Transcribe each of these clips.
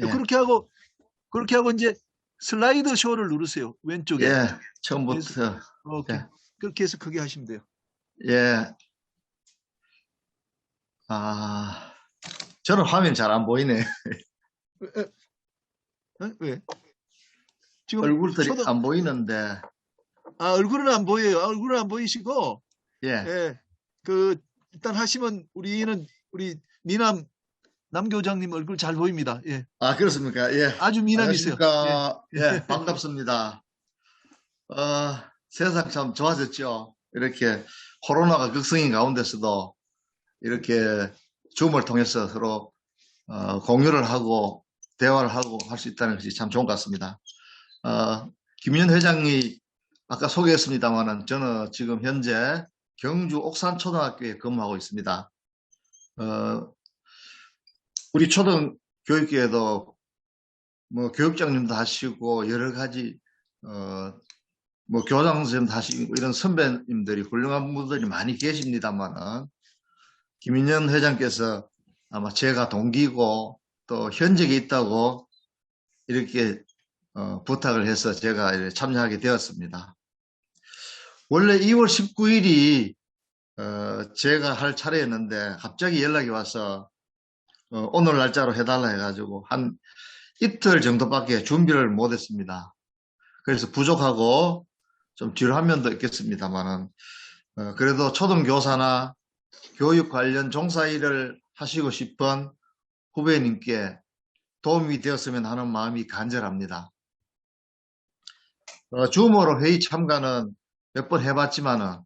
예. 그렇게 하고 이제 슬라이드 쇼를 누르세요. 왼쪽에. 예, 처음부터. 오케이. 예. 그렇게 해서 크게 하시면 돼요. 예. 저는 화면 잘 안 보이네. 왜? 지금 얼굴들이 안 보이는데. 얼굴은 안 보여요. 얼굴은 안 보이시고, 예. 예. 일단 하시면 우리 미남 남교장님 얼굴 잘 보입니다. 예. 그렇습니까? 예. 아주 미남 있어요. 예, 반갑습니다. 세상 참 좋아졌죠. 이렇게 코로나가 극성인 가운데서도 이렇게 줌을 통해서 서로 공유를 하고 대화를 하고 할 수 있다는 것이 참 좋은 것 같습니다. 김윤 회장이 아까 소개했습니다만은 저는 지금 현재 경주 옥산초등학교에 근무하고 있습니다. 우리 초등교육계에도 뭐 교육장님도 하시고 여러 가지 뭐 교장 선생님도 하시고 이런 선배님들이 훌륭한 분들이 많이 계십니다만은 김인현 회장께서 아마 제가 동기고 또 현직에 있다고 이렇게 부탁을 해서 제가 참여하게 되었습니다. 원래 2월 19일이 제가 할 차례였는데 갑자기 연락이 와서 오늘 날짜로 해달라 해가지고 한 이틀 정도밖에 준비를 못했습니다. 그래서 부족하고 좀 지루한 면도 있겠습니다만은 그래도 초등교사나 교육 관련 종사일을 하시고 싶은 후배님께 도움이 되었으면 하는 마음이 간절합니다. 줌으로 회의 참가는 몇 번 해봤지만은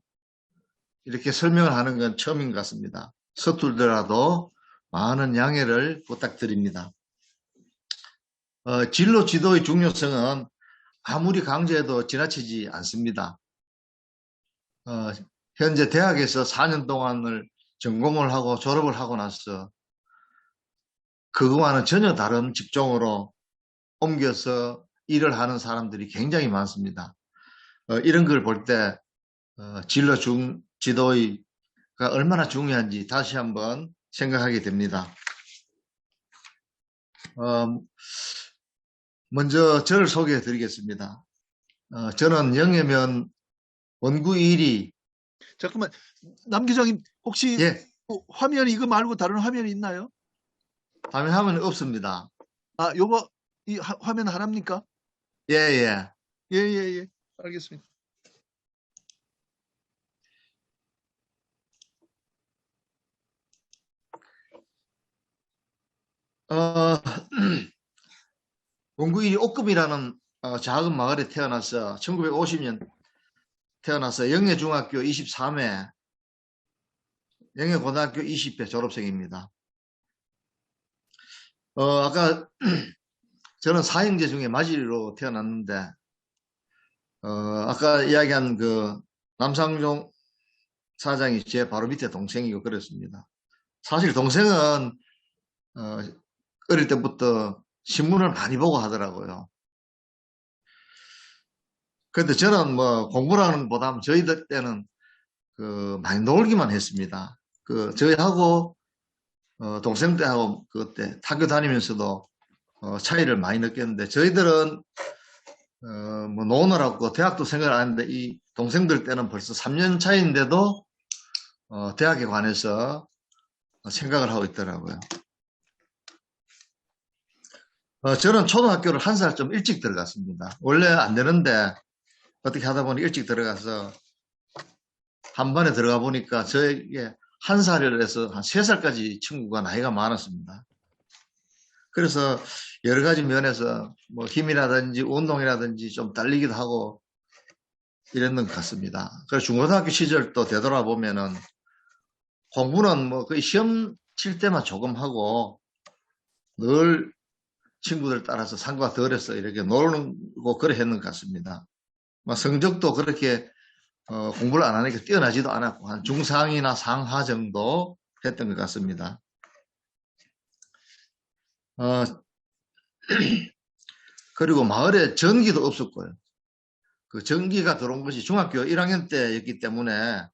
이렇게 설명을 하는 건 처음인 것 같습니다. 서툴더라도 많은 양해를 부탁드립니다. 진로 지도의 중요성은 아무리 강조해도 지나치지 않습니다. 현재 대학에서 4년 동안을 전공을 하고 졸업을 하고 나서 그거와는 전혀 다른 직종으로 옮겨서 일을 하는 사람들이 굉장히 많습니다. 이런 걸 볼 때 진로 지도가 얼마나 중요한지 다시 한번 생각하게 됩니다. 먼저 저를 소개해 드리겠습니다. 저는 영예면 원구 1위. 잠깐만, 남 교장님 혹시 예. 화면이 이거 말고 다른 화면이 있나요? 화면 없습니다. 요거 이 화면 하나입니까? 예. 예. 알겠습니다. 원구 1위 옥금이라는 작은 마을에 태어나서 1950년 태어나서 영예중학교 23회, 영예고등학교 20회 졸업생입니다. 아까 저는 사형제 중에 마지리로 태어났는데 아까 이야기한 그 남상종 사장이 제 바로 밑에 동생이고 그랬습니다. 사실 동생은 어릴 때부터 신문을 많이 보고 하더라고요. 그런데 저는 뭐 공부라는 보다는 저희들 때는 많이 놀기만 했습니다. 저희하고 동생 때하고 그때 학교 다니면서도 차이를 많이 느꼈는데 저희들은 뭐 노느라고 대학도 생각을 안 했는데 이 동생들 때는 벌써 3년 차인데도 대학에 관해서 생각을 하고 있더라고요. 저는 초등학교를 1살 좀 일찍 들어갔습니다. 원래 안 되는데 어떻게 하다 보니 일찍 들어가서 한 반에 들어가 보니까 저에게 1살에서 한 3살까지 친구가 나이가 많았습니다. 그래서 여러 가지 면에서 뭐 힘이라든지 운동이라든지 좀 딸리기도 하고 이랬는 것 같습니다. 그래서 중고등학교 시절 또 되돌아보면은 공부는 뭐 거의 시험 칠 때만 조금 하고 늘 친구들 따라서 상과 덜해서 이렇게 놀는 거 그래 했는 것 같습니다. 성적도 그렇게 공부를 안 하니까 뛰어나지도 않았고 한 중상이나 상하 정도 했던 것 같습니다. 그리고 마을에 전기도 없었고요. 그 전기가 들어온 것이 중학교 1학년 때였기 때문에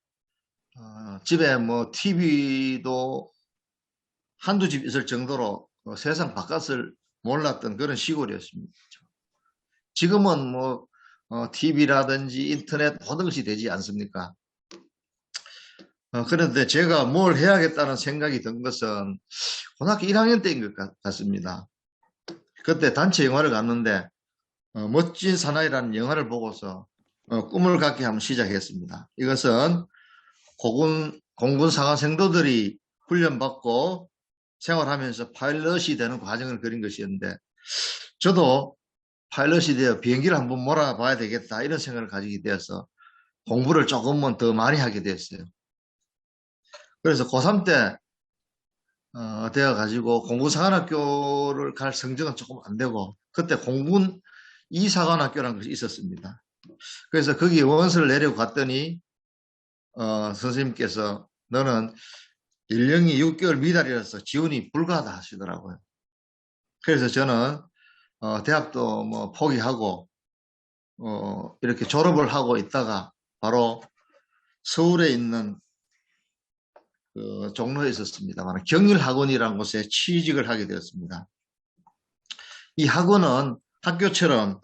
집에 뭐 TV도 한두 집 있을 정도로 세상 바깥을 몰랐던 그런 시골이었습니다. 지금은 뭐 TV라든지 인터넷 모든 것이 되지 않습니까? 그런데 제가 뭘 해야겠다는 생각이 든 것은 고등학교 1학년 때인 것 같습니다. 그때 단체 영화를 갔는데 멋진 사나이라는 영화를 보고서 꿈을 갖게 하면 시작했습니다. 이것은 공군 상하생도들이 훈련받고 생활하면서 파일럿이 되는 과정을 그린 것이었는데 저도 파일럿이 되어 비행기를 한번 몰아봐야 되겠다 이런 생각을 가지게 되어서 공부를 조금은 더 많이 하게 됐어요. 그래서 고3 때 되어가지고 공군사관학교를 갈 성적은 조금 안 되고 그때 공군 이사관학교라는 것이 있었습니다. 그래서 거기에 원서를 내려고 갔더니 선생님께서 너는 연령이 6개월 미달이라서 지원이 불가하다 하시더라고요. 그래서 저는 대학도 뭐 포기하고 이렇게 졸업을 하고 있다가 바로 서울에 있는 그 종로에 있었습니다만 경일학원이라는 곳에 취직을 하게 되었습니다. 이 학원은 학교처럼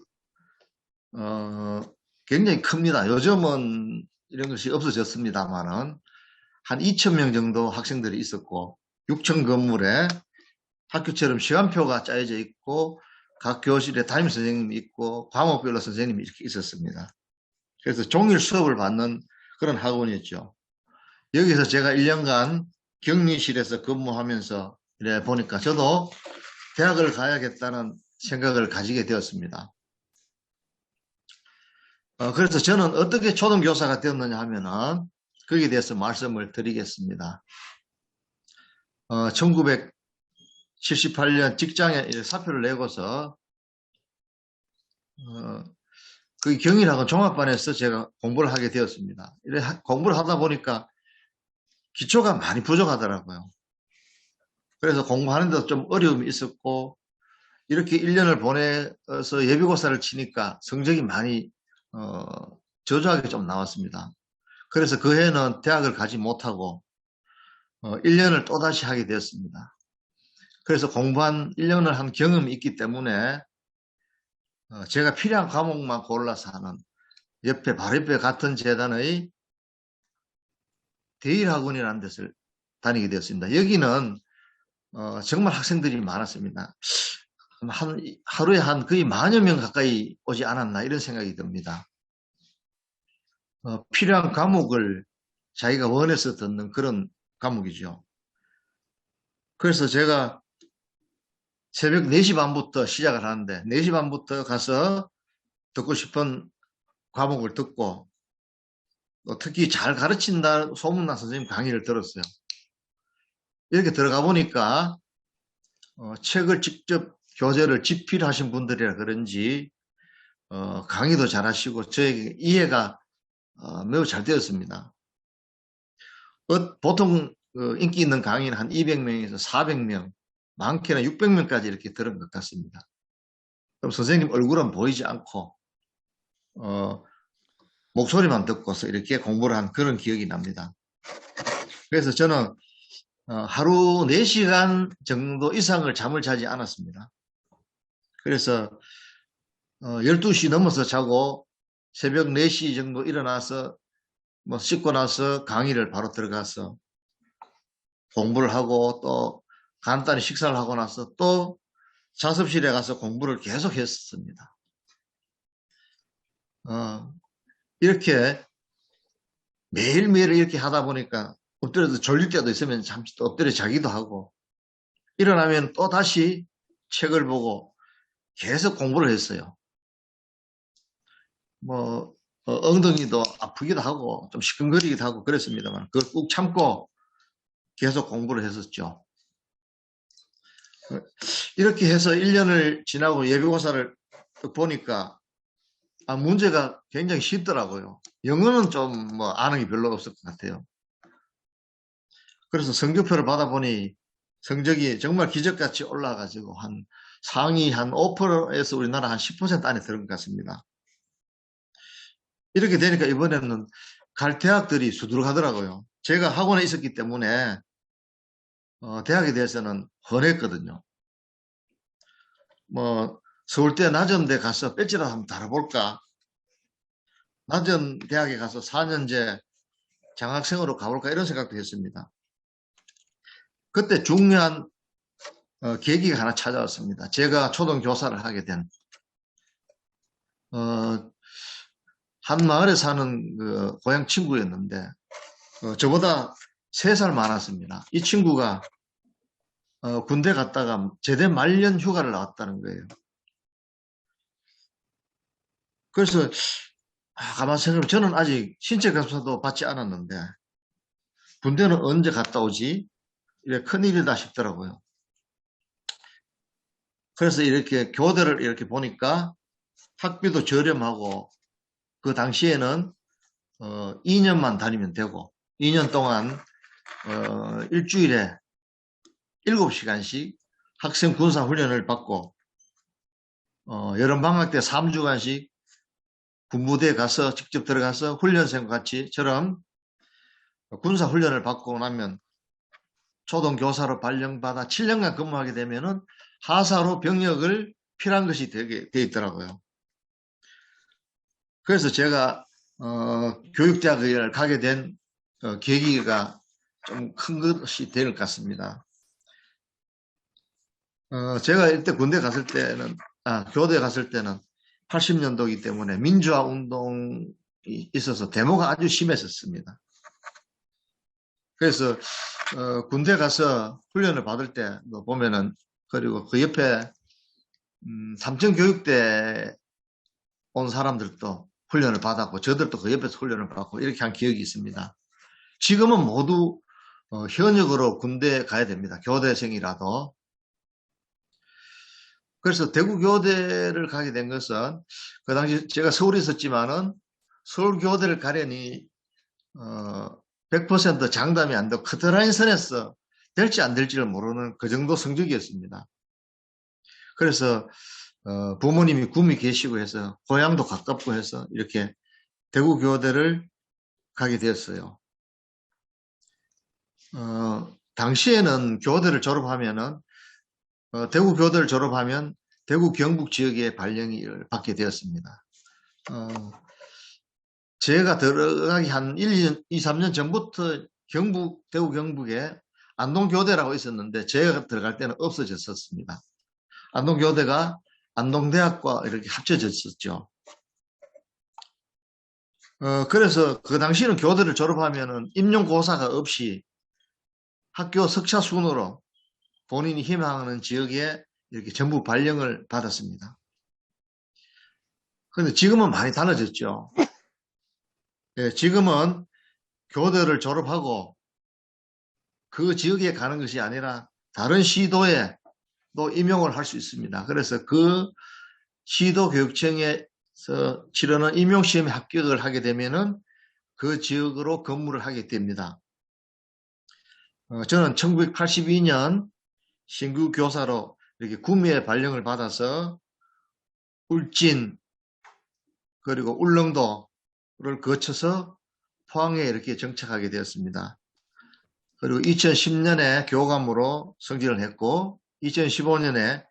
굉장히 큽니다. 요즘은 이런 것이 없어졌습니다만은 한 2,000명 정도 학생들이 있었고 6층 건물에 학교처럼 시간표가 짜여져 있고 각 교실에 담임 선생님이 있고 과목별로 선생님이 이렇게 있었습니다. 그래서 종일 수업을 받는 그런 학원이었죠. 여기서 제가 1년간 격리실에서 근무하면서 이래 보니까 저도 대학을 가야겠다는 생각을 가지게 되었습니다. 그래서 저는 어떻게 초등교사가 되었느냐 하면은 거기에 대해서 말씀을 드리겠습니다. 1978년 직장에 사표를 내고서 그 경일학원 종합반에서 제가 공부를 하게 되었습니다. 이래 공부를 하다 보니까 기초가 많이 부족하더라고요. 그래서 공부하는데도 좀 어려움이 있었고 이렇게 1년을 보내서 예비고사를 치니까 성적이 많이 저조하게 좀 나왔습니다. 그래서 그 해는 대학을 가지 못하고 1년을 또다시 하게 되었습니다. 그래서 공부한 1년을 한 경험이 있기 때문에 제가 필요한 과목만 골라서 하는 바로 옆에 같은 재단의 대일학원이라는 데를 다니게 되었습니다. 여기는 정말 학생들이 많았습니다. 하루에 거의 10,000여 명 가까이 오지 않았나 이런 생각이 듭니다. 필요한 과목을 자기가 원해서 듣는 그런 과목이죠. 그래서 제가 새벽 4시 반부터 시작을 하는데 4시 반부터 가서 듣고 싶은 과목을 듣고 특히 잘 가르친다 소문난 선생님 강의를 들었어요. 이렇게 들어가 보니까 책을 직접 교재를 집필하신 분들이라 그런지 강의도 잘하시고 저에게 이해가 매우 잘 되었습니다. 보통 인기 있는 강의는 한 200명에서 400명, 많게는 600명까지 이렇게 들은 것 같습니다. 그럼 선생님 얼굴은 보이지 않고 목소리만 듣고서 이렇게 공부를 한 그런 기억이 납니다. 그래서 저는 하루 4시간 정도 이상을 잠을 자지 않았습니다. 그래서 12시 넘어서 자고 새벽 4시 정도 일어나서 뭐 씻고 나서 강의를 바로 들어가서 공부를 하고 또 간단히 식사를 하고 나서 또 자습실에 가서 공부를 계속 했습니다. 이렇게 매일매일 이렇게 하다 보니까 엎드려도 졸릴 때도 있으면 잠시 또 엎드려 자기도 하고 일어나면 또 다시 책을 보고 계속 공부를 했어요. 뭐 엉덩이도 아프기도 하고 좀 시큰거리기도 하고 그랬습니다만 그걸 꾹 참고 계속 공부를 했었죠. 이렇게 해서 1년을 지나고 예비고사를 보니까 문제가 굉장히 쉽더라고요. 영어는 좀 뭐 아는 게 별로 없을 것 같아요. 그래서 성적표를 받아보니 성적이 정말 기적같이 올라가지고 상위 한 5%에서 우리나라 한 10% 안에 들은 것 같습니다. 이렇게 되니까 이번에는 갈 대학들이 수두룩하더라고요. 제가 학원에 있었기 때문에 대학에 대해서는 헌했거든요. 뭐 서울대 낮은데 가서 배지라도 한번 달아볼까. 낮은 대학에 가서 4년제 장학생으로 가볼까 이런 생각도 했습니다. 그때 중요한 계기가 하나 찾아왔습니다. 제가 초등교사를 하게 된 한 마을에 사는 그 고향 친구였는데 저보다 3살 많았습니다. 이 친구가 군대 갔다가 제대 말년 휴가를 나왔다는 거예요. 그래서 가만 생각해보면 저는 아직 신체 검사도 받지 않았는데 군대는 언제 갔다 오지? 이래 큰일이다 싶더라고요. 그래서 이렇게 교대를 이렇게 보니까 학비도 저렴하고 그 당시에는 2년만 다니면 되고 2년 동안 일주일에 7시간씩 학생 군사 훈련을 받고 여름방학 때 3주간씩 군부대에 가서 직접 들어가서 훈련생과 같이처럼 군사 훈련을 받고 나면 초등교사로 발령받아 7년간 근무하게 되면은 하사로 병역을 필요한 것이 되게 돼 있더라고요. 그래서 제가 교육대학을 가게 된 계기가 좀 큰 것이 될 것 같습니다. 제가 이때 군대 갔을 때는 교대 갔을 때는 80년도이기 때문에 민주화 운동이 있어서 데모가 아주 심했었습니다. 그래서 군대 가서 훈련을 받을 때 보면은 그리고 그 옆에 삼천교육대 온 사람들도 훈련을 받았고 저들도 그 옆에서 훈련을 받고 이렇게 한 기억이 있습니다. 지금은 모두 현역으로 군대 가야 됩니다. 교대생이라도. 그래서 대구교대를 가게 된 것은 그 당시 제가 서울에 있었지만은 서울교대를 가려니 100% 장담이 안 되고 커트라인 선에서 될지 안 될지를 모르는 그 정도 성적이었습니다. 그래서 부모님이 구미 계시고 해서 고향도 가깝고 해서 이렇게 대구교대를 가게 되었어요. 당시에는 교대를 졸업하면은 대구교대를 졸업하면 대구 경북 지역에 발령을 받게 되었습니다. 제가 들어가기 한 1년, 2, 3년 전부터 대구 경북에 안동교대라고 있었는데 제가 들어갈 때는 없어졌었습니다. 안동교대가 안동대학과 이렇게 합쳐졌었죠. 그래서 그 당시에는 교대를 졸업하면은 임용고사가 없이 학교 석차 순으로 본인이 희망하는 지역에 이렇게 전부 발령을 받았습니다. 그런데 지금은 많이 달라졌죠. 예, 지금은 교대를 졸업하고 그 지역에 가는 것이 아니라 다른 시도에 또 임용을 할 수 있습니다. 그래서 그 시도 교육청에서 치르는 임용시험에 합격을 하게 되면은 그 지역으로 근무를 하게 됩니다. 저는 1982년 신규 교사로 이렇게 구미에 발령을 받아서 울진 그리고 울릉도를 거쳐서 포항에 이렇게 정착하게 되었습니다. 그리고 2010년에 교감으로 승진을 했고 2015년에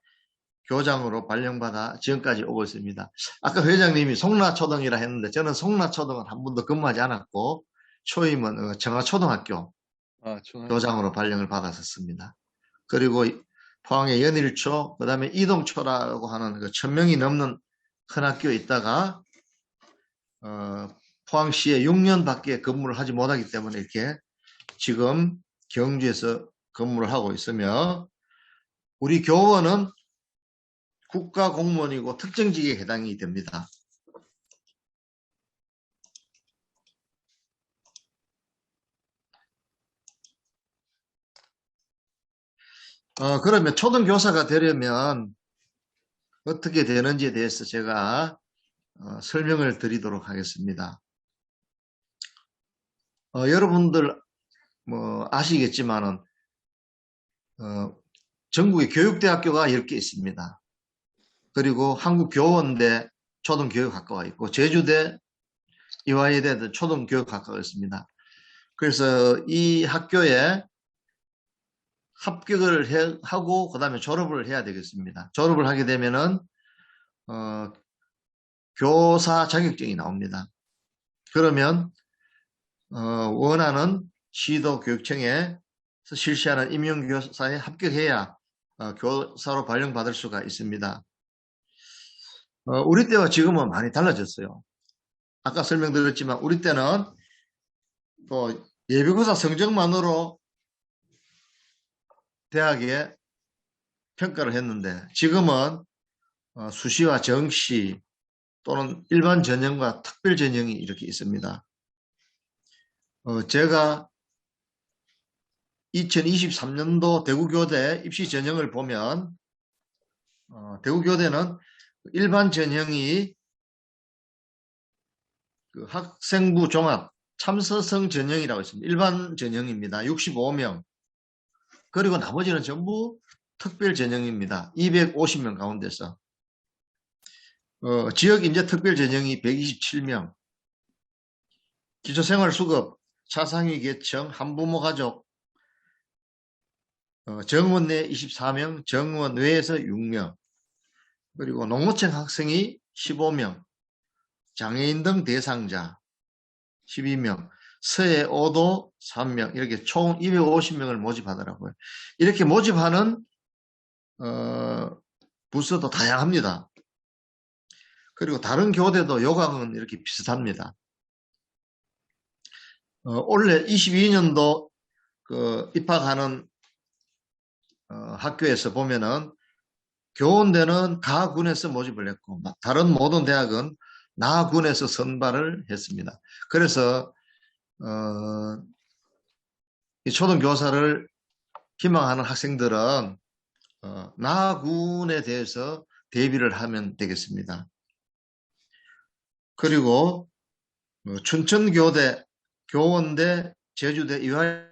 교장으로 발령받아 지금까지 오고 있습니다. 아까 회장님이 송라초등이라 했는데 저는 송라초등은 한 번도 근무하지 않았고 초임은 정화초등학교 교장으로 발령을 받았었습니다. 그리고 포항의 연일초, 그 다음에 이동초라고 하는 그 1000명이 넘는 큰 학교에 있다가 포항시에 6년밖에 근무를 하지 못하기 때문에 이렇게 지금 경주에서 근무를 하고 있으며 우리 교원은 국가공무원이고 특정직에 해당이 됩니다. 그러면 초등교사가 되려면 어떻게 되는지에 대해서 제가 설명을 드리도록 하겠습니다. 여러분들 뭐 아시겠지만은 전국에 교육대학교가 10개 있습니다. 그리고 한국교원대 초등교육학과가 있고 제주대 이화여대 초등교육학과였습니다. 그래서 이 학교에 합격을 하고 그 다음에 졸업을 해야 되겠습니다. 졸업을 하게 되면은 교사 자격증이 나옵니다. 그러면 원하는 시도교육청에 실시하는 임용교사에 합격해야 교사로 발령받을 수가 있습니다. 우리 때와 지금은 많이 달라졌어요. 아까 설명드렸지만 우리 때는 또 예비고사 성적만으로 대학에 평가를 했는데 지금은 수시와 정시 또는 일반 전형과 특별 전형이 이렇게 있습니다. 제가 2023년도 대구교대 입시 전형을 보면 대구교대는 일반 전형이 그 학생부 종합 참서성 전형이라고 있습니다. 일반 전형입니다. 65명. 그리고 나머지는 전부 특별 전형입니다. 250명 가운데서. 지역인재 특별 전형이 127명. 기초생활수급, 차상위 계층, 한부모 가족, 정원 내 24명, 정원 외에서 6명. 그리고 농노청 학생이 15명. 장애인 등 대상자 12명, 서해 5도 3명, 이렇게 총 250명을 모집하더라고요. 이렇게 모집하는 부서도 다양합니다. 그리고 다른 교대도 요강은 이렇게 비슷합니다. 올해 22년도 입학하는 학교에서 보면은 교원대는 가군에서 모집을 했고 다른 모든 대학은 나군에서 선발을 했습니다. 그래서 이 초등교사를 희망하는 학생들은 나군에 대해서 대비를 하면 되겠습니다. 그리고 춘천교대, 교원대, 제주대, 이화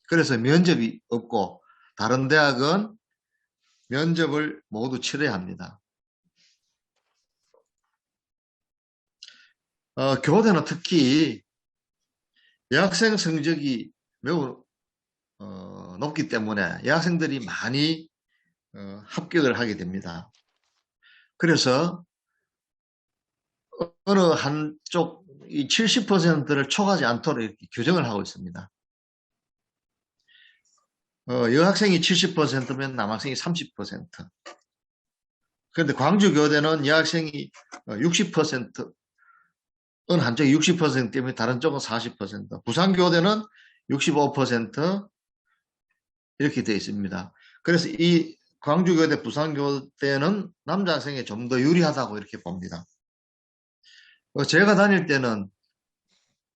그래서 면접이 없고 다른 대학은 면접을 모두 치러야 합니다. 교대는 특히 여학생 성적이 매우 높기 때문에 여학생들이 많이 합격을 하게 됩니다. 그래서 어느 한쪽 이 70%를 초과하지 않도록 이렇게 규정을 하고 있습니다. 여학생이 70%면 남학생이 30%. 그런데 광주교대는 여학생이 60%, 어느 한쪽이 60% 때문에 다른 쪽은 40%, 부산교대는 65% 이렇게 되어 있습니다. 그래서 이 광주교대, 부산교대는 남자 학생이 좀 더 유리하다고 이렇게 봅니다. 제가 다닐 때는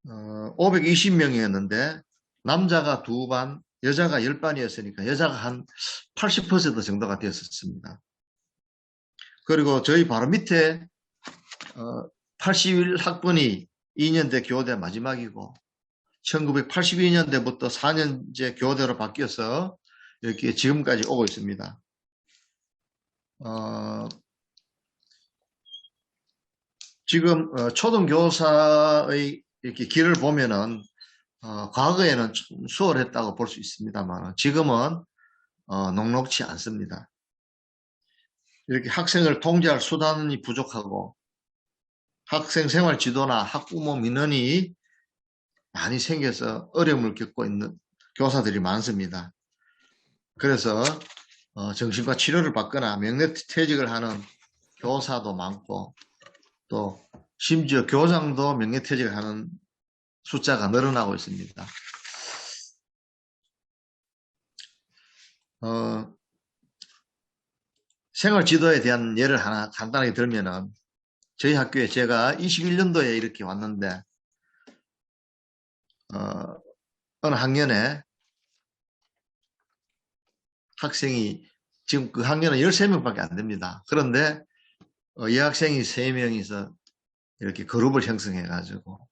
520명이었는데 남자가 2반, 여자가 10반이었으니까 여자가 한 80% 정도가 되었습니다. 그리고 저희 바로 밑에 81학번이 2년대 교대 마지막이고 1982년대부터 4년제 교대로 바뀌어서 이렇게 지금까지 오고 있습니다. 지금 초등교사의 이렇게 길을 보면은 과거에는 좀 수월했다고 볼 수 있습니다만 지금은 녹록치 않습니다. 이렇게 학생을 통제할 수단이 부족하고 학생 생활 지도나 학부모 민원이 많이 생겨서 어려움을 겪고 있는 교사들이 많습니다. 그래서 정신과 치료를 받거나 명예퇴직을 하는 교사도 많고 또 심지어 교장도 명예퇴직을 하는 숫자가 늘어나고 있습니다. 생활지도에 대한 예를 하나 간단하게 들면은 저희 학교에 제가 21년도에 이렇게 왔는데 어느 학년에 학생이 지금 그 학년은 13명밖에 안 됩니다. 그런데 여학생이 3명이서 이렇게 그룹을 형성해 가지고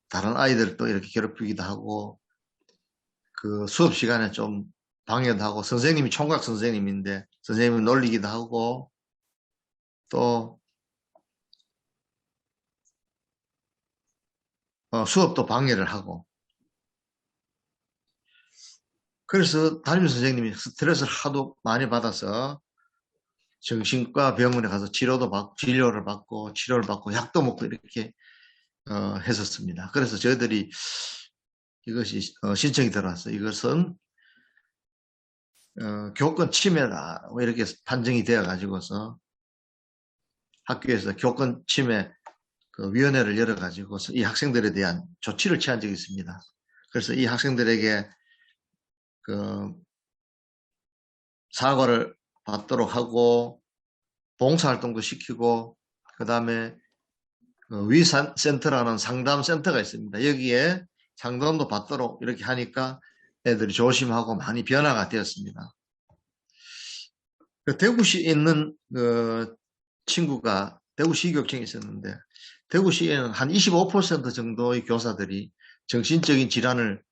다른 아이들도 이렇게 괴롭히기도 하고 그 수업 시간에 좀 방해도 하고 선생님이 총각 선생님인데 선생님을 놀리기도 하고 또 수업도 방해를 하고, 그래서 담임 선생님이 스트레스를 하도 많이 받아서 정신과 병원에 가서 진료를 받고 치료를 받고 약도 먹고 이렇게 했었습니다. 그래서 저희들이 이것이 신청이 들어왔어요. 이것은 교권 침해다 뭐 이렇게 판정이 되어 가지고서 학교에서 교권 침해 그 위원회를 열어 가지고서 이 학생들에 대한 조치를 취한 적이 있습니다. 그래서 이 학생들에게 그 사과를 받도록 하고 봉사활동도 시키고, 그 다음에 위센터라는 상담센터가 있습니다. 여기에 상담도 받도록 이렇게 하니까 애들이 조심하고 많이 변화가 되었습니다. 그 대구시에 있는 그 친구가 대구시교육청에 있었는데, 대구시에는 한 25% 정도의 교사들이 정신적인 질환을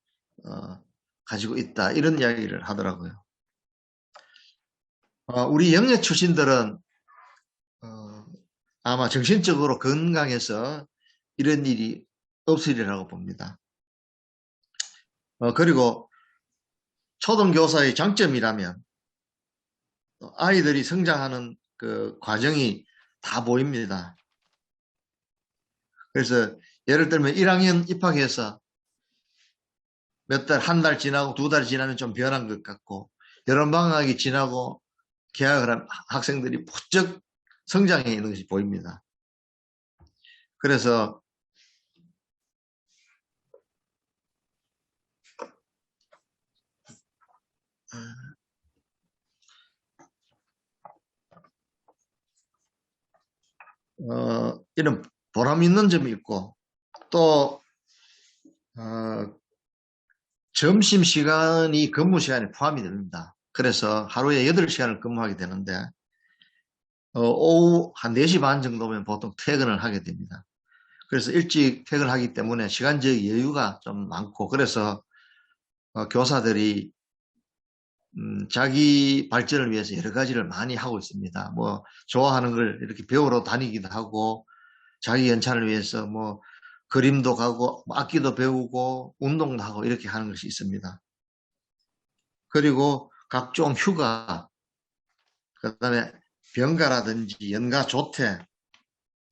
가지고 있다, 이런 이야기를 하더라고요. 우리 영예 출신들은 아마 정신적으로 건강해서 이런 일이 없으리라고 봅니다. 그리고 초등교사의 장점이라면 아이들이 성장하는 그 과정이 다 보입니다. 그래서 예를 들면 1학년 입학해서 몇 달, 한 달 지나고 두 달 지나면 좀 변한 것 같고, 여름방학이 지나고 개학을 한 학생들이 부쩍 성장해 있는 것이 보입니다. 그래서 이런 보람 있는 점이 있고, 또 점심시간이 근무시간에 포함이 됩니다. 그래서 하루에 8시간을 근무하게 되는데 오후 한 4시 반 정도면 보통 퇴근을 하게 됩니다. 그래서 일찍 퇴근하기 때문에 시간적 여유가 좀 많고, 그래서 교사들이 자기 발전을 위해서 여러 가지를 많이 하고 있습니다. 뭐 좋아하는 걸 이렇게 배우러 다니기도 하고, 자기 연찬을 위해서 뭐 그림도 가고 악기도 배우고 운동도 하고 이렇게 하는 것이 있습니다. 그리고 각종 휴가, 그 다음에 병가라든지 연가 조퇴,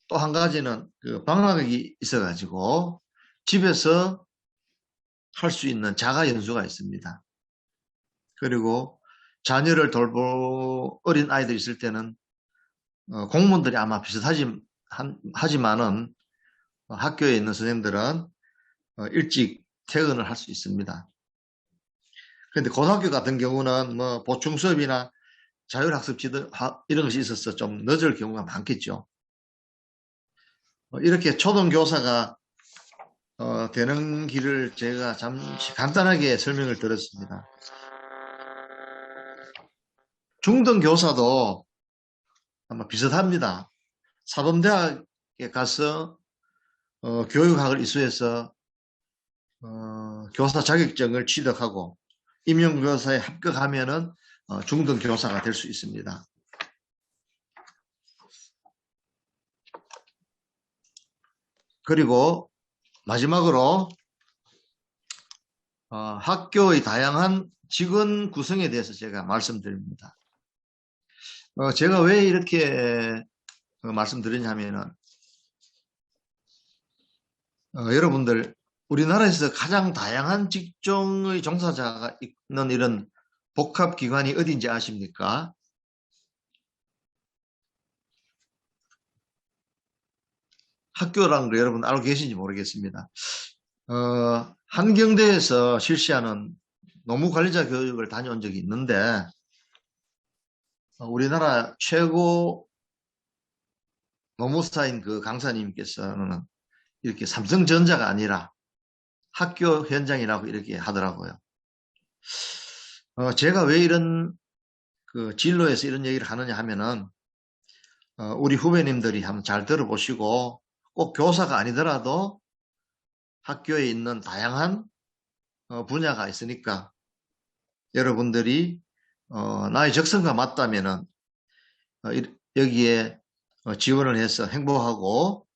또 한 가지는 그 방학이 있어가지고 집에서 할 수 있는 자가 연수가 있습니다. 그리고 자녀를 돌볼 어린 아이들이 있을 때는 공무원들이 아마 하지만은 학교에 있는 선생님들은 일찍 퇴근을 할 수 있습니다. 그런데 고등학교 같은 경우는 뭐 보충 수업이나 자율학습 지도 이런 것이 있어서 좀 늦을 경우가 많겠죠. 이렇게 초등교사가 되는 길을 제가 잠시 간단하게 설명을 드렸습니다. 중등교사도 아마 비슷합니다. 사범대학에 가서 교육학을 이수해서 교사 자격증을 취득하고 임용교사에 합격하면은 중등교사가 될 수 있습니다. 그리고 마지막으로 학교의 다양한 직원 구성에 대해서 제가 말씀드립니다. 제가 왜 이렇게 말씀드리냐면은 여러분들 우리나라에서 가장 다양한 직종의 종사자가 있는 이런 복합기관이 어딘지 아십니까? 학교라는 거 여러분 알고 계신지 모르겠습니다. 한경대에서 실시하는 노무관리자 교육을 다녀온 적이 있는데 우리나라 최고 노무사인 그 강사님께서는 이렇게 삼성전자가 아니라 학교 현장이라고 이렇게 하더라고요. 제가 왜 이런 그 진로에서 이런 얘기를 하느냐 하면은 우리 후배님들이 한번 잘 들어보시고 꼭 교사가 아니더라도 학교에 있는 다양한 분야가 있으니까 여러분들이 나의 적성과 맞다면은 여기에 지원을 해서 행복하고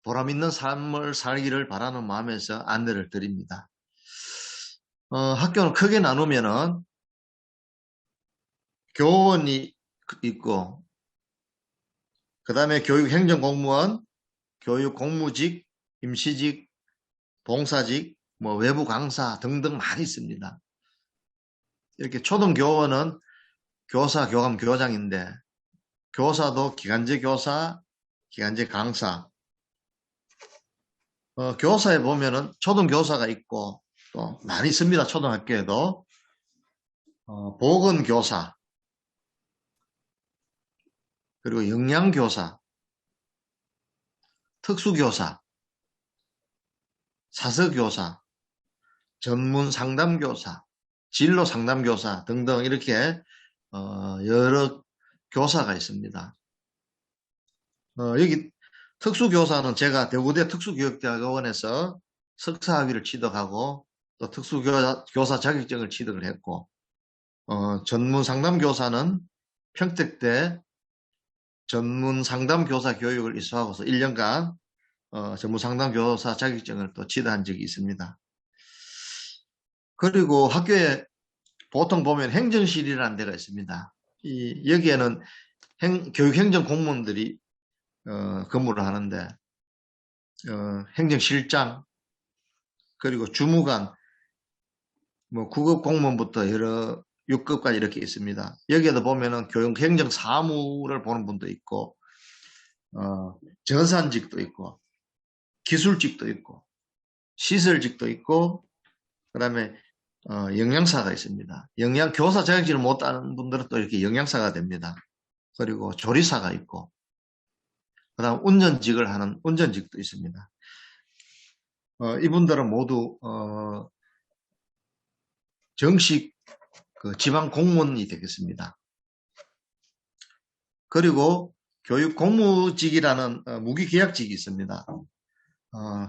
보람 있는 삶을 살기를 바라는 마음에서 안내를 드립니다. 학교는 크게 나누면은 교원이 있고, 그 다음에 교육행정공무원, 교육공무직, 임시직, 봉사직, 뭐 외부 강사 등등 많이 있습니다. 이렇게 초등교원은 교사, 교감, 교장인데 교사도 기간제 교사, 기간제 강사. 교사에 보면은 초등교사가 있고 또 많이 있습니다. 초등학교에도 보건교사, 그리고 영양교사, 특수교사, 사서교사, 전문상담교사, 진로상담교사 등등 이렇게 여러 교사가 있습니다. 여기 특수교사는 제가 대구대 특수교육대학원에서 석사학위를 취득하고 또 특수교사 자격증을 취득을 했고, 전문상담교사는 평택대 전문상담교사 교육을 이수하고서 1년간 전문상담교사 자격증을 또 취득한 적이 있습니다. 그리고 학교에 보통 보면 행정실이라는 데가 있습니다. 여기에는 교육행정 공무원들이 근무를 하는데 행정실장, 그리고 주무관, 뭐 9급 공무원부터 여러 6급까지 이렇게 있습니다. 여기에도 보면은 교육행정 사무를 보는 분도 있고 전산직도 있고 기술직도 있고 시설직도 있고, 그 다음에 영양사가 있습니다. 영양교사 자격증을 못 따는 분들은 또 이렇게 영양사가 됩니다. 그리고 조리사가 있고, 그 다음 운전직을 하는 운전직도 있습니다. 이분들은 모두 정식 지방 공무원이 되겠습니다. 그리고 교육 공무직이라는 무기계약직이 있습니다.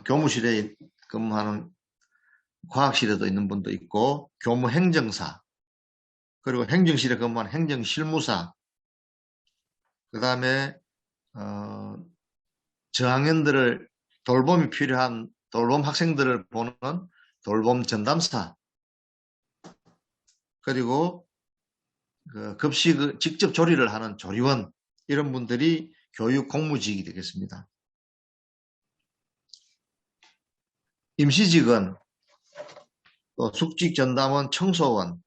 교무실에 근무하는 과학실에도 있는 분도 있고, 교무행정사, 그리고 행정실에 근무하는 행정실무사, 그 다음에 저학년들을 돌봄이 필요한 돌봄 학생들을 보는 돌봄 전담사, 그리고 급식 직접 조리를 하는 조리원, 이런 분들이 교육 공무직이 되겠습니다. 임시직은 또 숙직 전담원, 청소원,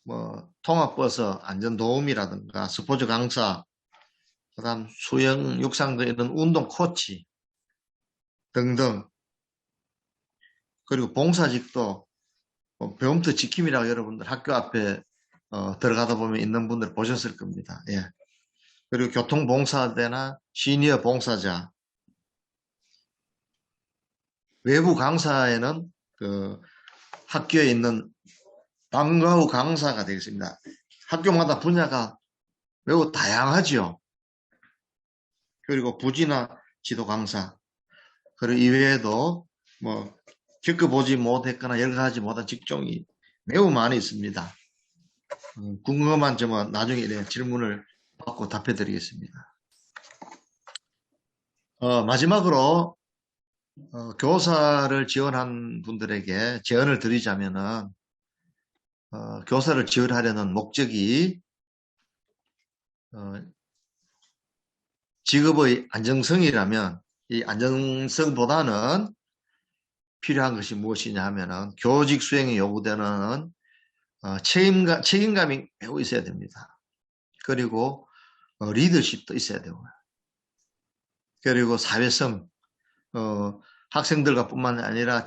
뭐 통합버스 안전도우미라든가 스포츠 강사, 그 다음 수영, 육상도 있는 운동 코치 등등, 그리고 봉사직도 배움터 지킴이라고 여러분들 학교 앞에 들어가다 보면 있는 분들 보셨을 겁니다. 예. 그리고 교통봉사대나 시니어 봉사자, 외부 강사에는 학교에 있는 방과 후 강사가 되겠습니다. 학교마다 분야가 매우 다양하죠. 그리고 부지나 지도 강사, 그리고 이외에도 뭐 겪어보지 못했거나 열거하지 못한 직종이 매우 많이 있습니다. 궁금한 점은 나중에 질문을 받고 답해 드리겠습니다. 마지막으로 교사를 지원한 분들에게 제언을 드리자면은 교사를 지원하려는 목적이 직업의 안정성이라면, 이 안정성보다는 필요한 것이 무엇이냐 하면은 교직 수행에 요구되는 책임감이 매우 있어야 됩니다. 그리고 리더십도 있어야 되고요. 그리고 사회성, 학생들과 뿐만 아니라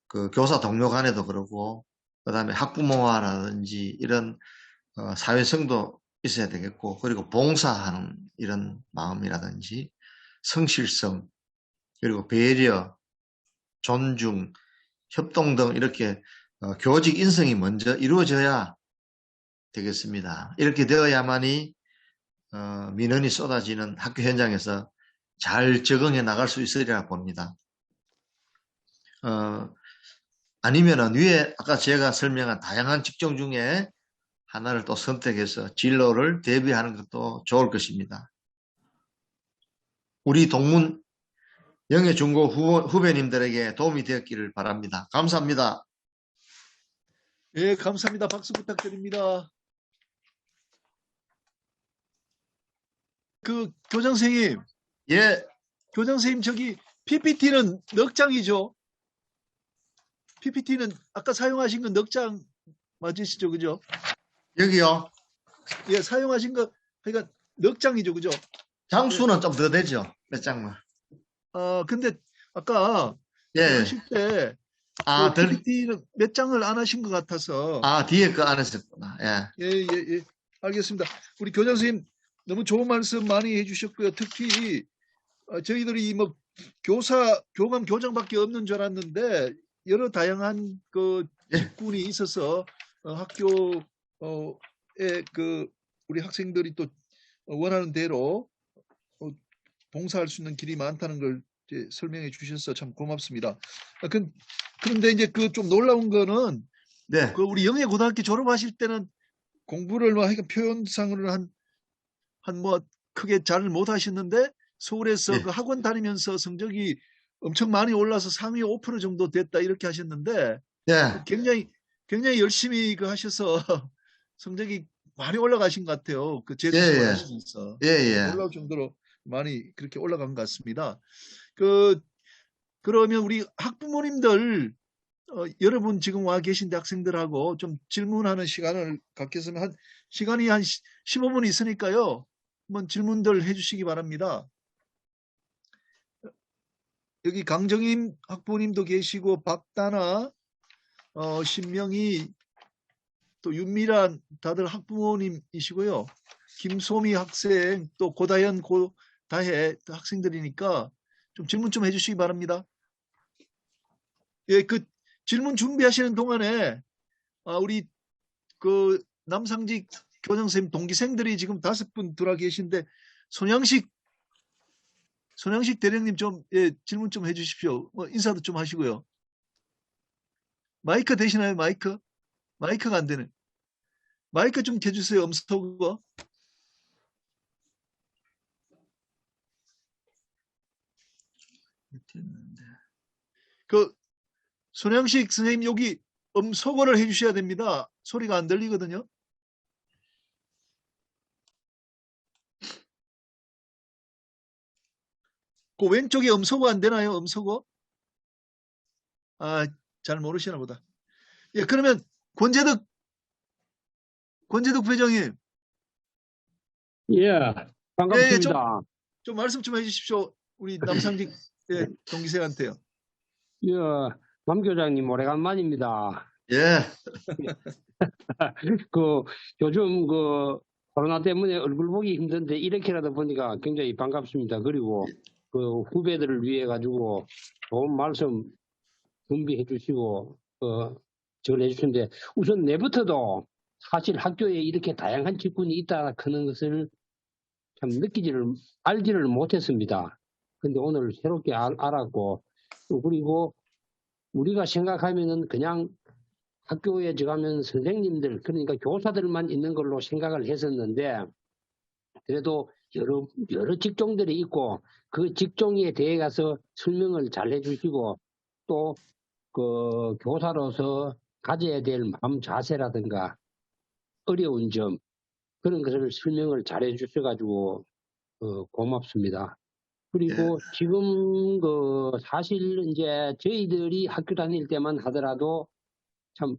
그 교사 동료 간에도 그러고, 그 다음에 학부모와라든지 이런 사회성도 있어야 되겠고, 그리고 봉사하는 이런 마음이라든지 성실성, 그리고 배려, 존중, 협동 등 이렇게 교직 인성이 먼저 이루어져야 되겠습니다. 이렇게 되어야만이 민원이 쏟아지는 학교 현장에서 잘 적응해 나갈 수 있으리라 봅니다. 아니면은 위에 아까 제가 설명한 다양한 직종 중에 하나를 또 선택해서 진로를 대비하는 것도 좋을 것입니다. 우리 동문 영예 중고 후배님들에게 도움이 되었기를 바랍니다. 감사합니다. 예, 감사합니다. 박수 부탁드립니다. 그 교장 선생님, 예, 교장 선생님 저기 PPT는 넉 장이죠? PPT는 아까 사용하신 건 넉 장 맞으시죠, 그죠? 여기요. 예, 사용하신 거 그러니까 넉 장이죠, 그죠? 장수는 좀 더 되죠. 몇 장만. 근데 아까 예. 하실 때 아, 그 PPT는 몇 장을 안 하신 것 같아서. 뒤에 거 안 했었구나. 예. 예. 알겠습니다. 우리 교장 선생님 너무 좋은 말씀 많이 해주셨고요. 특히 저희들이 뭐 교감 교장밖에 없는 줄 알았는데 여러 다양한 그 예. 직군이 있어서 학교에 그 우리 학생들이 또 원하는 대로 봉사할 수 있는 길이 많다는 걸 이제 설명해 주셔서 참 고맙습니다. 그런데 이제 그 좀 놀라운 거는 네. 그 우리 영예고등학교 졸업하실 때는 공부를 뭐 하여간 표현상으로 한 뭐 크게 잘 못 하셨는데 서울에서 예. 그 학원 다니면서 성적이 엄청 많이 올라서 상위 5% 정도 됐다 이렇게 하셨는데 예. 굉장히 열심히 그 하셔서 성적이 많이 올라가신 것 같아요. 그 재수 예, 예. 생활하시면서 예. 놀라울 정도로 많이 그렇게 올라간 것 같습니다. 그러면 우리 학부모님들 여러분 지금 와 계신 학생들하고 좀 질문하는 시간을 갖겠으면 시간이 한 15분 있으니까요. 한번 질문들 해주시기 바랍니다. 여기 강정임 학부모님도 계시고 박다나, 신명희, 또 윤미란 다들 학부모님이시고요. 김소미 학생, 또 고다현, 고다혜 학생들이니까 좀 질문 좀 해주시기 바랍니다. 예, 그 질문 준비하시는 동안에 우리 그 남상직 교장선생님 동기생들이 지금 5분 들어와 계신데 손양식 대령님 좀 질문 좀 해주십시오. 인사도 좀 하시고요. 마이크 되시나요? 마이크가 안 되네. 마이크 좀 켜주세요. 음소거. 그 손양식 선생님 여기 음소거를 해주셔야 됩니다. 소리가 안 들리거든요. 그 왼쪽에 음소거 안 되나요? 음소거? 잘 모르시나 보다. 예, 그러면 권재덕 부회장님. 예, 반갑습니다. 좀 말씀 좀 해주십시오. 우리 남상직 동기생한테요. 예, 남 교장님 오래간만입니다. 예. 요즘 코로나 때문에 얼굴 보기 힘든데 이렇게라도 보니까 굉장히 반갑습니다. 그리고 후배들을 위해 가지고 좋은 말씀 준비해 주시고 저걸 해주시는데 우선 내부터도 사실 학교에 이렇게 다양한 직군이 있다 하는 것을 참 알지를 못했습니다. 근데 오늘 새롭게 알았고, 또 그리고 우리가 생각하면은 그냥 학교에 들어가면 선생님들, 그러니까 교사들만 있는 걸로 생각을 했었는데, 그래도 여러 직종들이 있고, 그 직종에 대해 가서 설명을 잘 해주시고, 또 교사로서 가져야 될 마음 자세라든가, 어려운 점, 그런 것을 설명을 잘 해주셔가지고 고맙습니다. 그리고 지금 사실 이제 저희들이 학교 다닐 때만 하더라도 참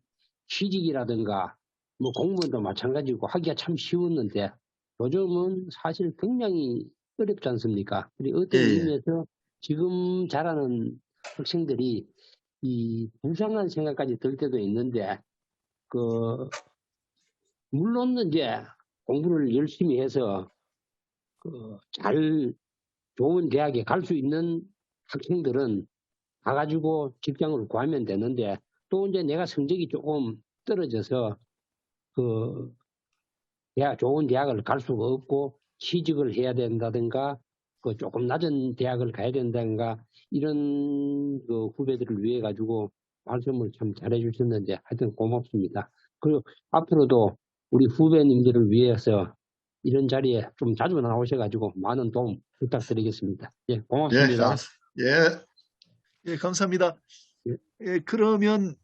취직이라든가 뭐 공무원도 마찬가지고 하기가 참 쉬웠는데 요즘은 사실 굉장히 어렵지 않습니까? 그리고 어떤 의미에서 지금 자라는 학생들이 이 불쌍한 생각까지 들 때도 있는데 물론 이제 공부를 열심히 해서 잘 좋은 대학에 갈 수 있는 학생들은 가가지고 직장을 구하면 되는데 또 이제 내가 성적이 조금 떨어져서 좋은 대학을 갈 수가 없고 취직을 해야 된다든가 조금 낮은 대학을 가야 된다든가 이런 후배들을 위해 가지고 말씀을 참 잘해 주셨는데 하여튼 고맙습니다. 그리고 앞으로도 우리 후배님들을 위해서 이런 자리에 좀 자주 나오셔가지고 많은 도움 부탁드리겠습니다. 예, 고맙습니다. 예. 예, 감사합니다. 예. 예, 그러면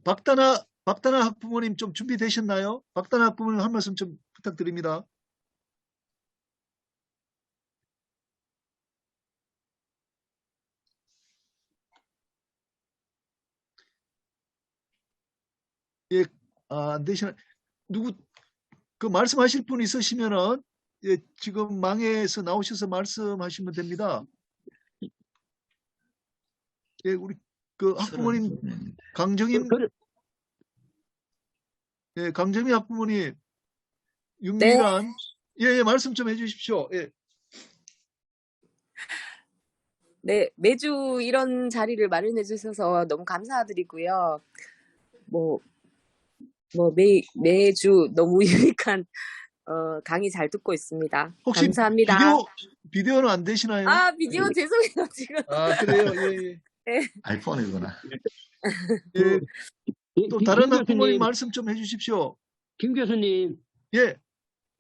박다나 학부모님 좀 준비되셨나요? 박다나 학부모님 한 말씀 좀 부탁드립니다. 예, 안 되시나? 누구 그 말씀하실 분 있으시면은 예, 지금 망에서 나오셔서 말씀하시면 됩니다. 예, 우리 그 학부모님 강정임 예, 강정임 학부모님 윤미란 예, 말씀 좀 해주십시오. 예. 네, 매주 이런 자리를 마련해 주셔서 너무 감사드리고요. 매주 너무 유익한 강의 잘 듣고 있습니다. 혹시 감사합니다. 비디오는 안 되시나요? 아, 비디오 죄송해요, 지금. 아, 그래요. 예, 예. 아이폰이구나. 예. 또 다른 학부모님 말씀 좀 해주십시오. 김 교수님, 예.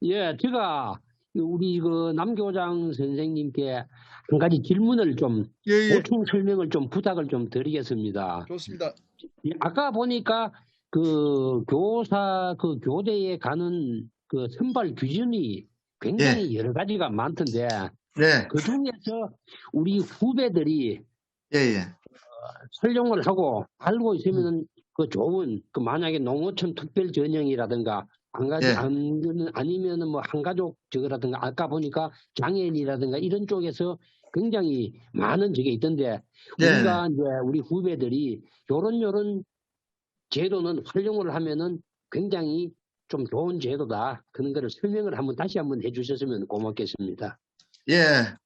예, 제가 우리 그 남교장 선생님께 한 가지 질문을 좀 예. 보충 설명을 좀 부탁을 좀 드리겠습니다. 좋습니다. 예, 아까 보니까 그 교사 그 교대에 가는 그 선발 기준이 굉장히 여러 가지가 많던데 네. 그 중에서 우리 후배들이 예. 설명을 하고 알고 있으면은 그 좋은 그 만약에 농어촌 특별 전형이라든가 아니면은 뭐 한가족 저거라든가 아까 보니까 장애인이라든가 이런 쪽에서 굉장히 많은 저게 있던데 우리가 이제 우리 후배들이 요런 제도는 활용을 하면은 굉장히 좀 좋은 제도다. 그런 거를 설명을 다시 한번 해주셨으면 고맙겠습니다. 예.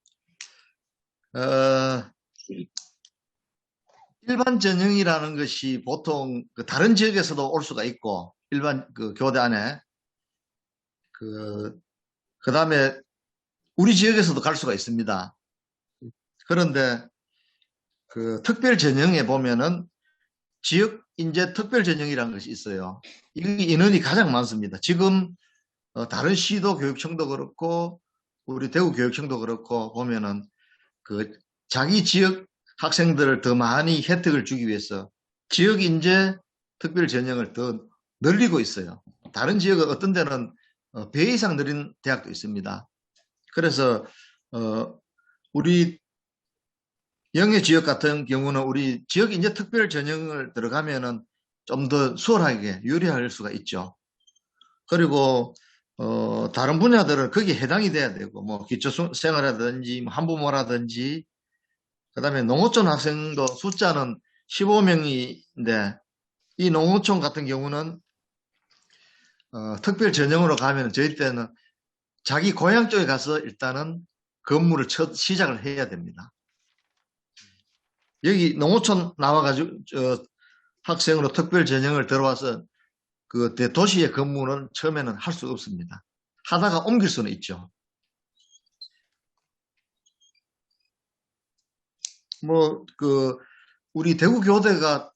일반 전형이라는 것이 보통 그 다른 지역에서도 올 수가 있고 일반 그 교대 안에 그 다음에 우리 지역에서도 갈 수가 있습니다. 그런데 그 특별 전형에 보면은 지역 인재 특별 전형이라는 것이 있어요. 이 인원이 가장 많습니다. 지금 다른 시도 교육청도 그렇고 우리 대구 교육청도 그렇고 보면은 그 자기 지역 학생들을 더 많이 혜택을 주기 위해서 지역 인재 특별 전형을 더 늘리고 있어요. 다른 지역은 어떤 데는 배 이상 늘린 대학도 있습니다. 그래서 우리 영예 지역 같은 경우는 우리 지역 인재 특별 전형을 들어가면은 좀 더 수월하게 유리할 수가 있죠. 그리고 다른 분야들은 거기에 해당이 돼야 되고 뭐 기초생활이라든지 뭐 한부모라든지 그다음에 농어촌 학생도 숫자는 15명인데 이 농어촌 같은 경우는 특별 전형으로 가면 저희 때는 자기 고향 쪽에 가서 일단은 근무를 시작을 해야 됩니다. 여기 농어촌 나와가지고 학생으로 특별 전형을 들어와서 그 대도시의 근무는 처음에는 할 수 없습니다. 하다가 옮길 수는 있죠. 뭐 우리 대구교대가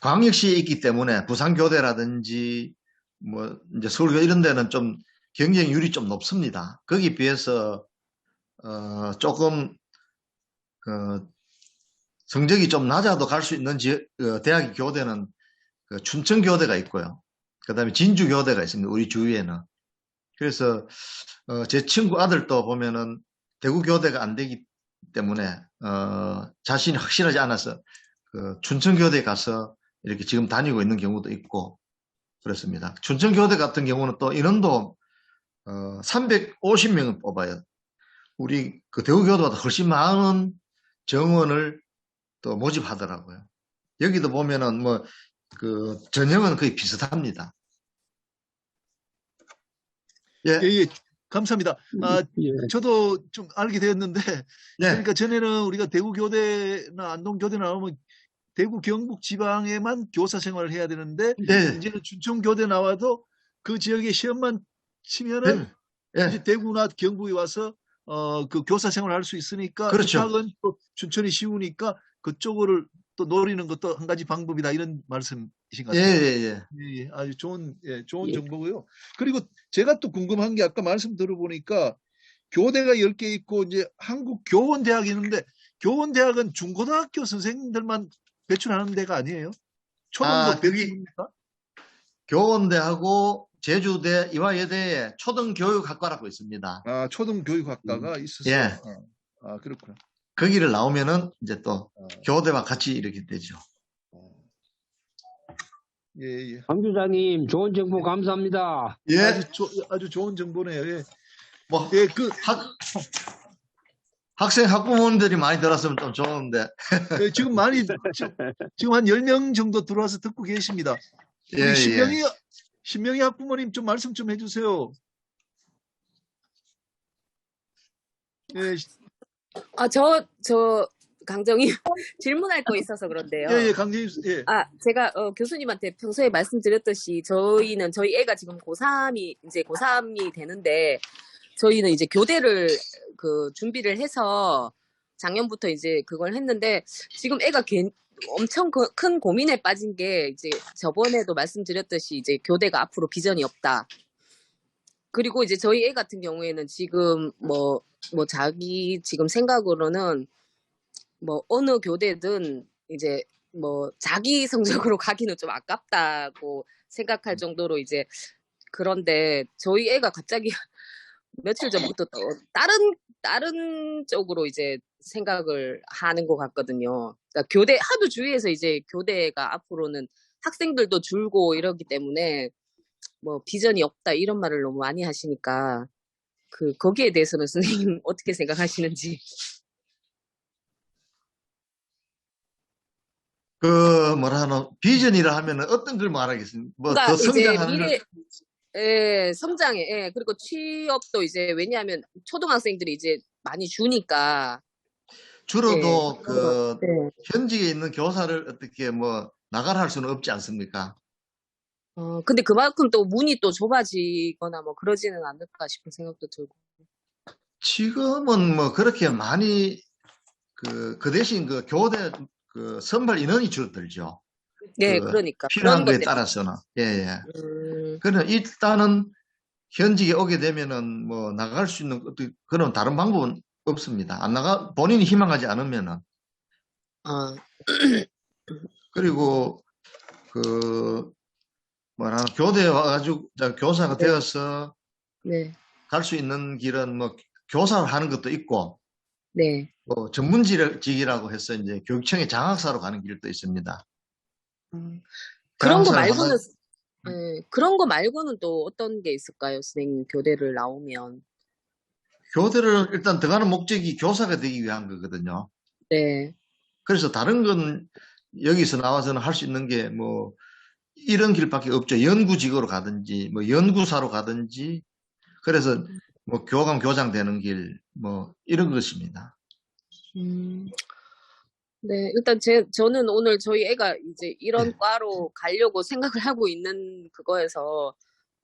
광역시에 있기 때문에 부산교대라든지 뭐 이제 서울교 이런 데는 좀 경쟁률이 좀 높습니다. 거기에 비해서 조금 성적이 좀 낮아도 갈 수 있는 대학 교대는 춘천교대가 있고요. 그 다음에 진주교대가 있습니다. 우리 주위에는. 그래서 제 친구 아들도 보면은 대구교대가 안 되기 때문에 자신이 확실하지 않아서 춘천교대에 가서 이렇게 지금 다니고 있는 경우도 있고 그렇습니다. 춘천교대 같은 경우는 또 인원도 350명을 뽑아요. 우리 그 대구교대보다 훨씬 많은 정원을 또 모집하더라고요. 여기도 보면은 뭐 전형은 거의 비슷합니다. 예, 감사합니다. 저도 좀 알게 되었는데, 그러니까 전에는 우리가 대구교대나 안동교대나 나오면 대구 경북 지방에만 교사 생활을 해야 되는데, 이제는 춘천교대 나와도 그 지역에 시험만 치면은 이제 대구나 경북에 와서 그 교사 생활을 할 수 있으니까, 입학은 또 춘천이 쉬우니까 그쪽을 또 노리는 것도 한 가지 방법이다 이런 말씀이신 것 예, 같아요. 예, 예. 예, 예. 아주 좋은 예. 정보고요. 그리고 제가 또 궁금한 게 아까 말씀 들어보니까 교대가 10개 있고 이제 한국 교원대학이 있는데 교원대학은 중고등학교 선생님들만 배출하는 데가 아니에요? 초등도 아, 그게 배출입니까? 교원대하고 제주대, 이화여대에 초등교육학과라고 있습니다. 아, 초등교육학과가 있어서. 예. 그렇구나. 거기를 나오면은 이제 또 아, 교대와 같이 이렇게 되죠. 예, 예. 강 주장님 좋은 정보 감사합니다. 예, 아주 좋은 정보네요. 예. 뭐 예, 학생 학부모님들이 많이 들었으면 좀 좋은데. 예, 지금 지금 한 10명 정도 들어와서 듣고 계십니다. 예, 우리 예. 신명희 학부모님 좀 말씀 좀 해주세요. 예, 저 강정이 질문할 거 있어서 그런데요. 예, 강재임, 예. 제가 교수님한테 평소에 말씀드렸듯이 저희 애가 지금 고3이 되는데 저희는 이제 교대를 준비를 해서 작년부터 이제 그걸 했는데 지금 애가 엄청 큰 고민에 빠진 게 이제 저번에도 말씀드렸듯이 이제 교대가 앞으로 비전이 없다. 그리고 이제 저희 애 같은 경우에는 지금 자기 지금 생각으로는 어느 교대든 이제 자기 성적으로 가기는 좀 아깝다고 생각할 정도로 이제 그런데 저희 애가 갑자기 며칠 전부터 또 다른 쪽으로 이제 생각을 하는 것 같거든요. 그러니까 교대 하도 주위에서 이제 교대가 앞으로는 학생들도 줄고 이러기 때문에 비전이 없다 이런 말을 너무 많이 하시니까 거기에 대해서는 선생님 어떻게 생각하시는지. 비전이라 하면 어떤 걸 말하겠습니까? 그러니까 더 이제 성장하는 성장에, 그리고 취업도 이제 왜냐하면 초등학생들이 이제 많이 주니까. 줄어도 네. 현직에 있는 교사를 어떻게 나가라 할 수는 없지 않습니까? 근데 그만큼 또 문이 또 좁아지거나 그러지는 않을까 싶은 생각도 들고. 지금은 그렇게 많이 그 대신 교대 선발 인원이 줄어들죠. 네, 그러니까. 필요한 그런 것 거에 때문에. 따라서는. 예, 예. 그러나 일단은 현직에 오게 되면은 나갈 수 있는 그런 다른 방법은 없습니다. 본인이 희망하지 않으면은. 그리고 교대에 와가지고 교사가 네. 되어서 네. 갈 수 있는 길은 교사를 하는 것도 있고, 네. 전문직이라고 해서 이제 교육청의 장학사로 가는 길도 있습니다. 그런 거 장학사를 말고는, 그런 거 말고는 또 어떤 게 있을까요, 선생님? 교대를 나오면. 교대를 일단 들어가는 목적이 교사가 되기 위한 거거든요. 네. 그래서 다른 건 여기서 나와서는 할 수 있는 게 이런 길밖에 없죠. 연구직으로 가든지 연구사로 가든지 그래서 교감 교장 되는 길 이런 것입니다. 네, 일단 저는 오늘 저희 애가 이제 이런 과로 가려고 생각을 하고 있는 그거에서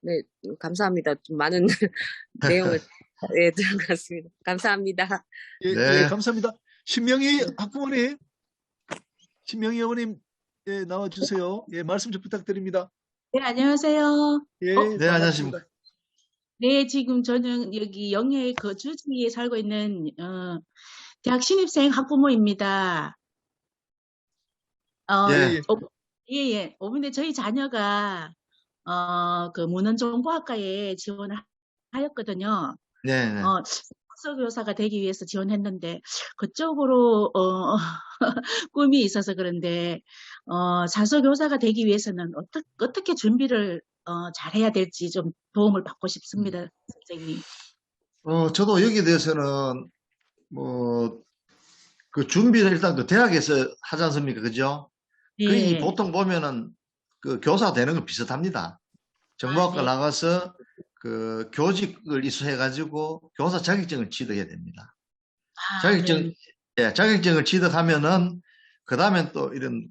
네, 감사합니다. 좀 많은 내용을 들어갔습니다. 감사합니다. 예, 네. 예, 감사합니다. 신명희 학부모님, 신명희 어머님, 예, 나와주세요. 예, 말씀 좀 부탁드립니다. 네, 안녕하세요. 예, 네, 안녕하십니까. 네, 지금 저는 여기 영예 거주지에 살고 있는 대학 신입생 학부모입니다. 예. 예. 근데 저희 자녀가 그 문헌정보학과에 지원을 하였거든요. 네, 네. 교사가 되기 위해서 지원했는데 그쪽으로 꿈이 있어서 그런데 자소교사가 되기 위해서는 어떻게 준비를 잘해야 될지 좀 도움을 받고 싶습니다, 선생님. 저도 여기에 대해서는 그 준비를 일단 대학에서 하지 않습니까? 그죠? 거의 네. 보통 보면은 교사 되는 건 비슷합니다. 정보학과 네. 나가서 교직을 이수해가지고 교사 자격증을 취득해야 됩니다. 네. 예, 자격증을 취득하면은 그 다음엔 또 이런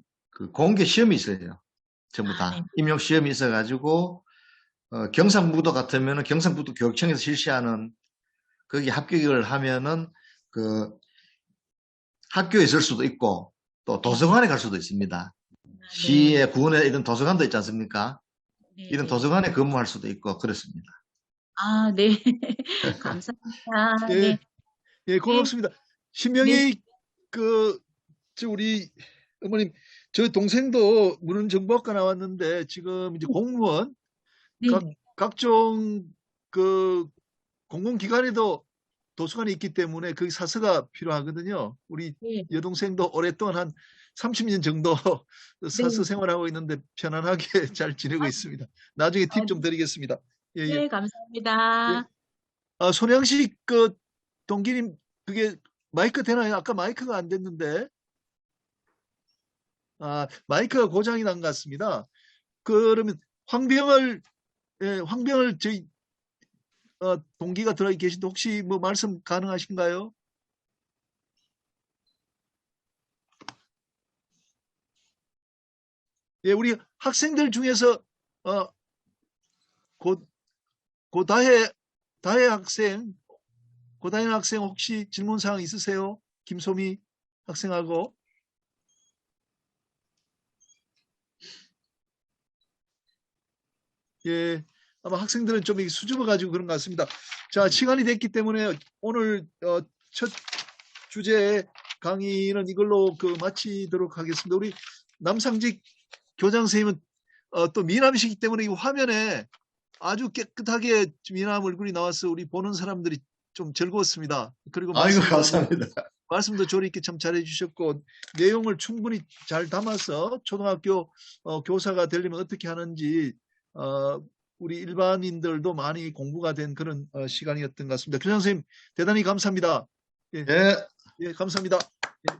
공개 시험이 있어요. 전부 다 네. 임용 시험이 있어가지고 경상북도 같으면은 경상북도 교육청에서 실시하는 거기 합격을 하면은 학교에 있을 수도 있고 또 도서관에 갈 수도 있습니다. 시의 구원에 이런 도서관도 있지 않습니까? 네, 이런 네. 도서관에 근무할 수도 있고 그렇습니다. 아, 네. 감사합니다. 네. 예, 예, 고맙습니다. 신명희 우리 어머님, 저 동생도 문헌정보학과 나왔는데 지금 이제 공무원 네. 각종 공공기관에도 도서관이 있기 때문에 그 사서가 필요하거든요. 우리 네. 여동생도 오랫동안 한 30년 정도 사서 생활하고 있는데 편안하게 잘 지내고 있습니다. 나중에 팁 좀 드리겠습니다. 예, 예. 네, 감사합니다. 아, 손양식 동기님, 그게 마이크 되나요? 아까 마이크가 안 됐는데. 아, 마이크가 고장이 난 것 같습니다. 그러면 황병을 저희 동기가 들어 계신데 혹시 뭐 말씀 가능하신가요? 예, 우리 학생들 중에서 고다혜 학생 혹시 질문 사항 있으세요? 김소미 학생하고. 예, 아마 학생들은 좀 수줍어 가지고 그런 것 같습니다. 자, 시간이 됐기 때문에 오늘 첫 주제 강의는 이걸로 마치도록 하겠습니다. 우리 남상직 교장 선생님은 또 미남이시기 때문에 이 화면에 아주 깨끗하게 미남 얼굴이 나와서 우리 보는 사람들이 좀 즐거웠습니다. 그리고 아이고, 감사합니다. 말씀도 조리 있게 참 잘해 주셨고 내용을 충분히 잘 담아서 초등학교 교사가 되려면 어떻게 하는지 우리 일반인들도 많이 공부가 된 그런 시간이었던 것 같습니다. 교장 선생님 대단히 감사합니다. 예, 예. 예, 감사합니다. 예.